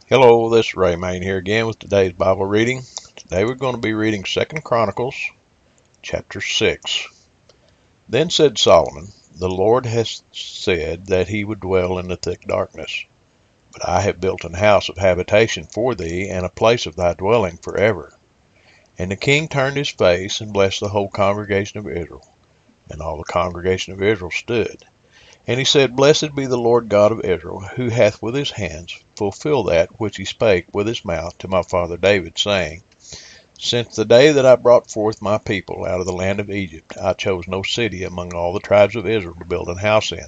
Hello, this is Ray Main here again with today's Bible reading. Today we're going to be reading 2 Chronicles Chapter 6. Then said Solomon, The Lord has said that he would dwell in the thick darkness. But I have built an house of habitation for thee, and a place of thy dwelling forever. And the king turned his face and blessed the whole congregation of Israel. And all the congregation of Israel stood. And he said, Blessed be the Lord God of Israel, who hath with his hands fulfilled that which he spake with his mouth to my father David, saying, Since the day that I brought forth my people out of the land of Egypt, I chose no city among all the tribes of Israel to build an house in,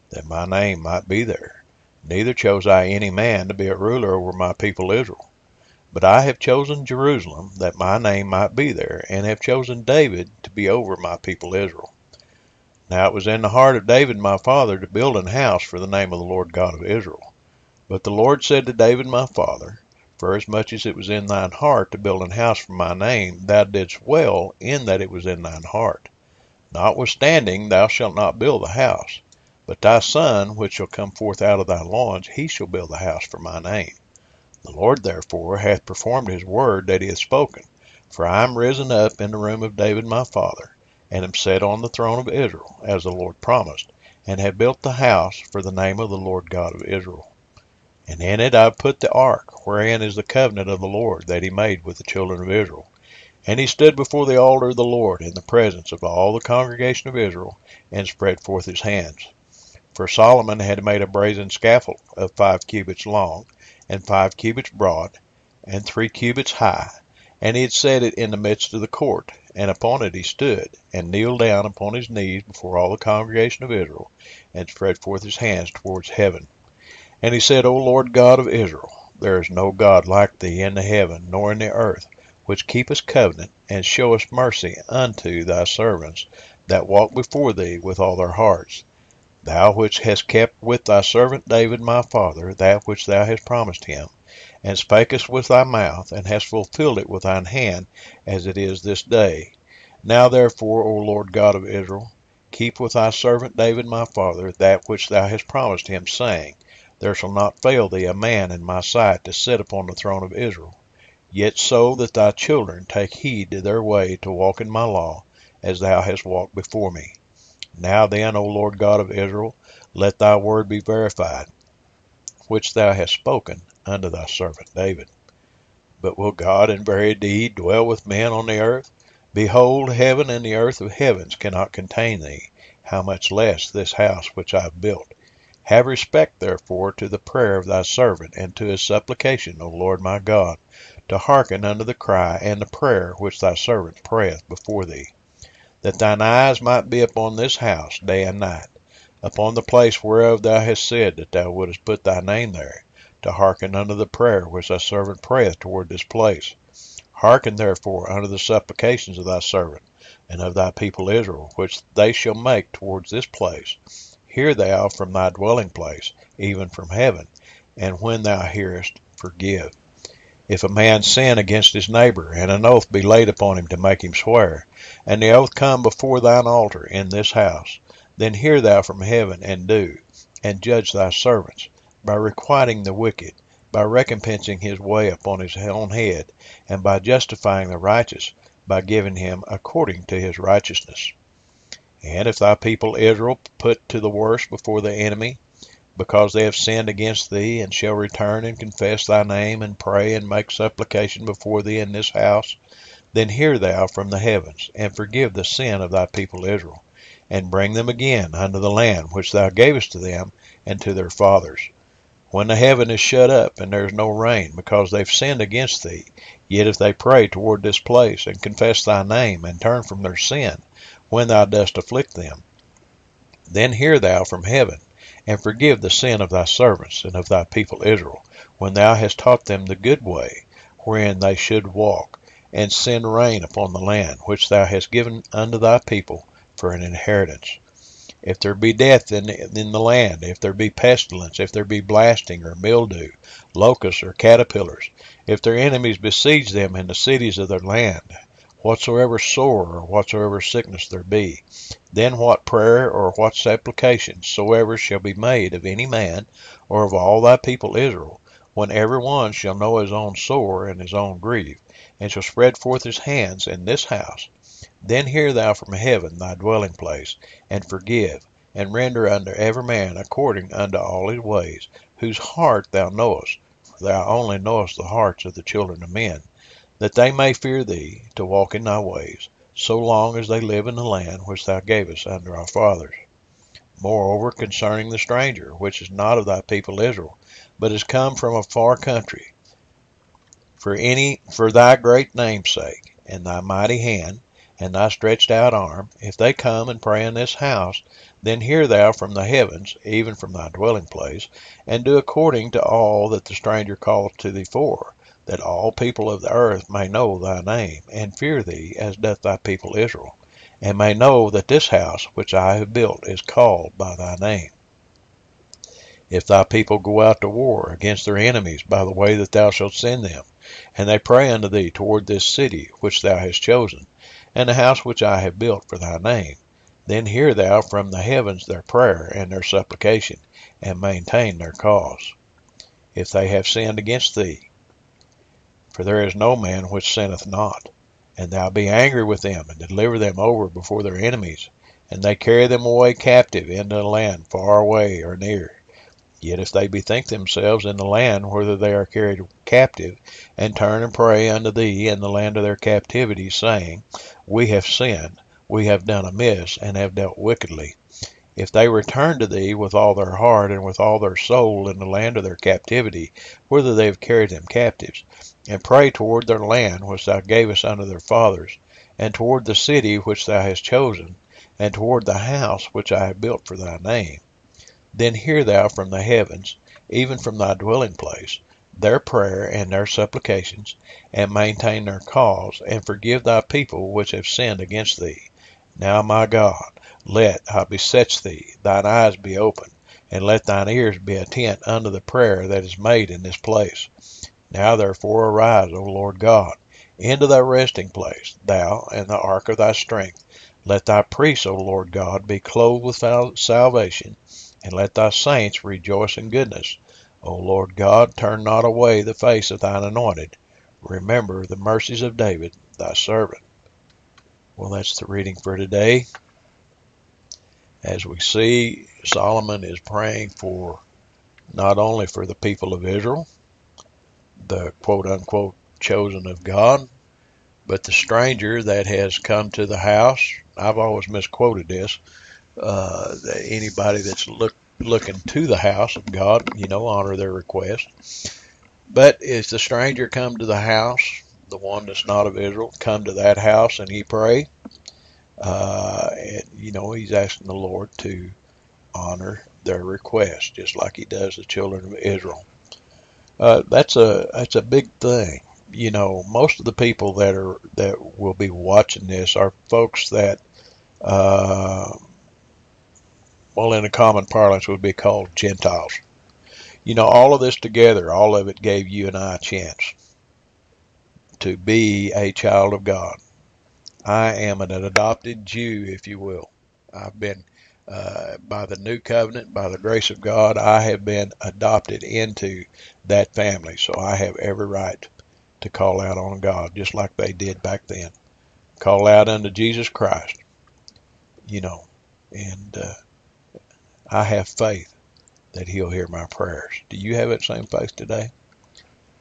that my name might be there. Neither chose I any man to be a ruler over my people Israel. But I have chosen Jerusalem, that my name might be there, and have chosen David to be over my people Israel. Now it was in the heart of David my father to build an house for the name of the Lord God of Israel. But the Lord said to David my father, Forasmuch as it was in thine heart to build an house for my name, thou didst well in that it was in thine heart. Notwithstanding, thou shalt not build the house, but thy son, which shall come forth out of thy loins, he shall build the house for my name. The Lord therefore hath performed his word that he hath spoken, for I am risen up in the room of David my father, and am set on the throne of Israel, as the Lord promised, and have built the house for the name of the Lord God of Israel. And in it I have put the ark, wherein is the covenant of the Lord that he made with the children of Israel. And he stood before the altar of the Lord in the presence of all the congregation of Israel, and spread forth his hands. For Solomon had made a brazen scaffold of 5 cubits long, and 5 cubits broad, and 3 cubits high, and he had set it in the midst of the court, and upon it he stood, and kneeled down upon his knees before all the congregation of Israel, and spread forth his hands towards heaven. And he said, O Lord God of Israel, there is no God like thee in the heaven, nor in the earth, which keepest covenant, and showest mercy unto thy servants that walk before thee with all their hearts. Thou which hast kept with thy servant David my father that which thou hast promised him, and spakest with thy mouth, and hast fulfilled it with thine hand, as it is this day. Now therefore, O Lord God of Israel, keep with thy servant David my father that which thou hast promised him, saying, There shall not fail thee a man in my sight to sit upon the throne of Israel. Yet so that thy children take heed to their way to walk in my law, as thou hast walked before me. Now then, O Lord God of Israel, let thy word be verified, which thou hast spoken unto thy servant David. But will God in very deed dwell with men on the earth? Behold, heaven and the earth of heavens cannot contain thee, how much less this house which I have built. Have respect, therefore, to the prayer of thy servant, and to his supplication, O Lord my God, to hearken unto the cry and the prayer which thy servant prayeth before thee, that thine eyes might be upon this house day and night, upon the place whereof thou hast said that thou wouldest put thy name there, to hearken unto the prayer which thy servant prayeth toward this place. Hearken therefore unto the supplications of thy servant, and of thy people Israel, which they shall make towards this place. Hear thou from thy dwelling place, even from heaven, and when thou hearest, forgive. If a man sin against his neighbor, and an oath be laid upon him to make him swear, and the oath come before thine altar in this house, then hear thou from heaven, and do, and judge thy servants, by requiting the wicked, by recompensing his way upon his own head, and by justifying the righteous, by giving him according to his righteousness. And if thy people Israel put to the worse before the enemy, because they have sinned against thee, and shall return and confess thy name, and pray and make supplication before thee in this house, then hear thou from the heavens, and forgive the sin of thy people Israel, and bring them again unto the land which thou gavest to them and to their fathers. When the heaven is shut up, and there is no rain, because they've sinned against thee, yet if they pray toward this place, and confess thy name, and turn from their sin, when thou dost afflict them, then hear thou from heaven, and forgive the sin of thy servants and of thy people Israel, when thou hast taught them the good way, wherein they should walk, and send rain upon the land, which thou hast given unto thy people for an inheritance. If there be death in the land, if there be pestilence, if there be blasting or mildew, locusts or caterpillars, if their enemies besiege them in the cities of their land, whatsoever sore or whatsoever sickness there be, then what prayer or what supplication soever shall be made of any man or of all thy people Israel, when every one shall know his own sore and his own grief, and shall spread forth his hands in this house, then hear thou from heaven thy dwelling place, and forgive, and render unto every man according unto all his ways, whose heart thou knowest, for thou only knowest the hearts of the children of men, that they may fear thee, to walk in thy ways, so long as they live in the land which thou gavest unto our fathers. Moreover, concerning the stranger, which is not of thy people Israel, but is come from a far country, for thy great name's sake, and thy mighty hand, and thy stretched out arm, if they come and pray in this house, then hear thou from the heavens, even from thy dwelling place, and do according to all that the stranger calleth to thee for, that all people of the earth may know thy name, and fear thee, as doth thy people Israel, and may know that this house which I have built is called by thy name. If thy people go out to war against their enemies by the way that thou shalt send them, and they pray unto thee toward this city which thou hast chosen, and the house which I have built for thy name, then hear thou from the heavens their prayer and their supplication, and maintain their cause. If they have sinned against thee, for there is no man which sinneth not, and thou be angry with them, and deliver them over before their enemies, and they carry them away captive into a land far away or near. Yet if they bethink themselves in the land whither they are carried captive, and turn and pray unto thee in the land of their captivity, saying, We have sinned, we have done amiss, and have dealt wickedly. If they return to thee with all their heart and with all their soul in the land of their captivity, whither they have carried them captives, and pray toward their land which thou gavest unto their fathers, and toward the city which thou hast chosen, and toward the house which I have built for thy name, then hear thou from the heavens, even from thy dwelling place, their prayer and their supplications, and maintain their cause, and forgive thy people which have sinned against thee. Now, my God, let, I beseech thee, thine eyes be open, and let thine ears be attent unto the prayer that is made in this place. Now therefore arise, O Lord God, into thy resting place, thou and the ark of thy strength. Let thy priests, O Lord God, be clothed with salvation, and let thy saints rejoice in goodness. O Lord God, turn not away the face of thine anointed. Remember the mercies of David, thy servant. Well, that's the reading for today. As we see, Solomon is praying for not only for the people of Israel, the quote-unquote chosen of God, but the stranger that has come to the house. I've always misquoted this. Anybody that's looking to the house of God, honor their request. But if the stranger come to the house, the one that's not of Israel, come to that house and he pray, and he's asking the Lord to honor their request, just like he does the children of Israel. That's a big thing. Most of the people that will be watching this are folks that, in a common parlance, would be called Gentiles. All of this together, all of it gave you and I a chance to be a child of God. I am an adopted Jew, if you will. I've been, by the new covenant, by the grace of God, I have been adopted into that family. So I have every right to call out on God, just like they did back then. Call out unto Jesus Christ, and I have faith that he'll hear my prayers. Do you have that same faith today?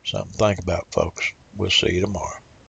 Something to think about, folks. We'll see you tomorrow.